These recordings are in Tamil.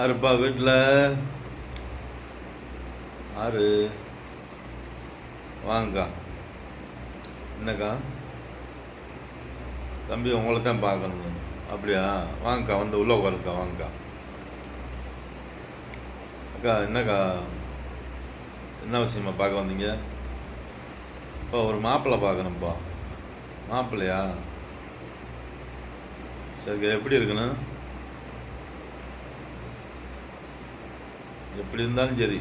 ஆறுப்பா வீட்டில் ஆறு வாங்கக்கா. என்னக்கா தம்பி உங்களை தான் பார்க்கணும். அப்படியா? வாங்கக்கா, வந்து உள்ளே உட்காருக்கா. வாங்கக்கா. அக்கா என்னக்கா, என்ன விஷயமா பார்க்க வந்தீங்க? இப்போ ஒரு மாப்பிள்ளை பார்க்கணும்ப்பா. மாப்பிள்ளையா? சரிக்கா, எப்படி இருக்கணும்? எப்படி இருந்தாலும் சரி.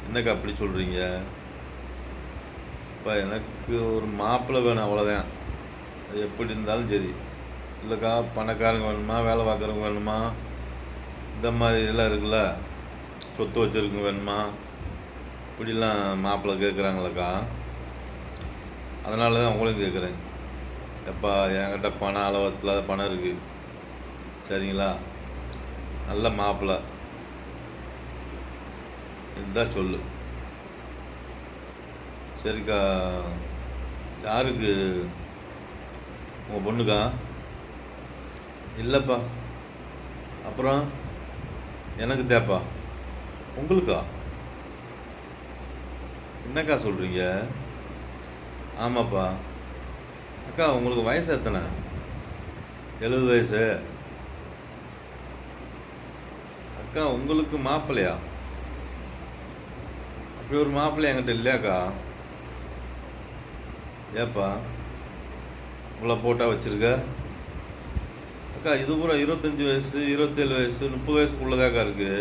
என்னக்கா அப்படி சொல்கிறீங்க? இப்போ எனக்கு ஒரு மாப்பிள்ளை வேணும், அவ்வளோதான். அது எப்படி இருந்தாலும் சரி. இல்லைக்கா, பணக்காரங்க வேணுமா, வேலை பார்க்குறவங்க வேணுமா, இந்த மாதிரி எல்லாம் இருக்குல்ல, சொத்து வச்சுருக்கவங்க வேணுமா, இப்படிலாம் மாப்பிள்ளை கேட்குறாங்களக்கா. அதனால தான் உங்களையும் கேட்குறேன். எப்பா, என்கிட்ட பணம் அளவத்தில் பணம் இருக்குது, சரிங்களா? நல்ல மாப்பிள்ளை இதுதான் சொல்லு. சரிக்கா, யாருக்கு? உங்கள் பொண்ணுக்கா? இல்லைப்பா. அப்புறம் எனக்கு தேப்பா. உங்களுக்கா? என்னக்கா சொல்கிறீங்க? ஆமாப்பா. அக்கா, உங்களுக்கு வயசு எத்தனை? 70 வயசு. அக்கா, உங்களுக்கு மாப்பிள்ளையா? அப்படி ஒரு மாப்பிள்ளை என்கிட்ட இல்லையாக்கா? ஏப்பா இவ்வளோ போட்டால் வச்சுருக்க? அக்கா, இது பூரா 25 வயசு, 27 வயசு, 30 வயசுக்குள்ளதாக்கா இருக்குது.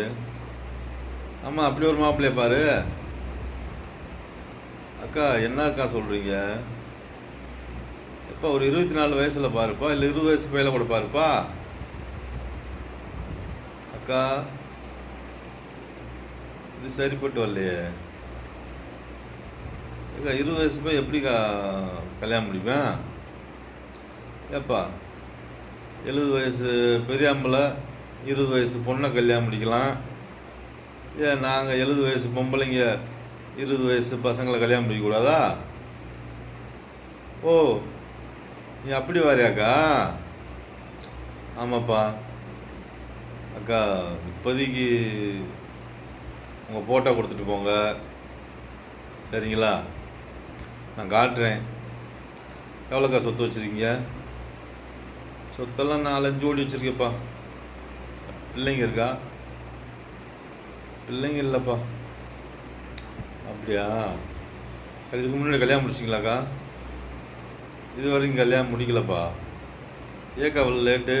ஆமாம், அப்படி ஒரு மாப்பிள்ளைய பாரு. அக்கா, என்னக்கா சொல்கிறீங்க? எப்பா, ஒரு 24 வயசில் பாருப்பா, இல்லை 20 வயசு பையில கூட பாருப்பா. அக்கா, இது சரிப்பட்டு வரலையே. அக்கா, 20 வயசு போய் எப்படிக்கா கல்யாணம் முடிப்பேன்? ஏப்பா, 70 வயசு பெரியாம்பளை 20 வயசு பொண்ணை கல்யாணம் முடிக்கலாம். ஏன் நாங்கள் 70 வயசு பொம்பளைங்க 20 வயசு பசங்களை கல்யாணம் முடிக்கக்கூடாதா? ஓ, நீ அப்படி வாரியாக்கா? ஆமாப்பா. அக்கா, இப்போதைக்கு உங்கள் ஃபோட்டோ கொடுத்துட்டு போங்க, சரிங்களா? நான் காட்டுறேன். எவ்வளோக்கா சொத்து வச்சுருக்கீங்க? சொத்தெல்லாம் 4-5 ஜோடி வச்சுருக்கேப்பா. பிள்ளைங்க இருக்கா? பிள்ளைங்க இல்லைப்பா. அப்படியா? இதுக்கு முன்னாடி கல்யாணம் முடிச்சிங்களாக்கா? இது வரைக்கும் கல்யாணம் முடிக்கலப்பா. ஏக்கா அவ்வளோ லேட்டு?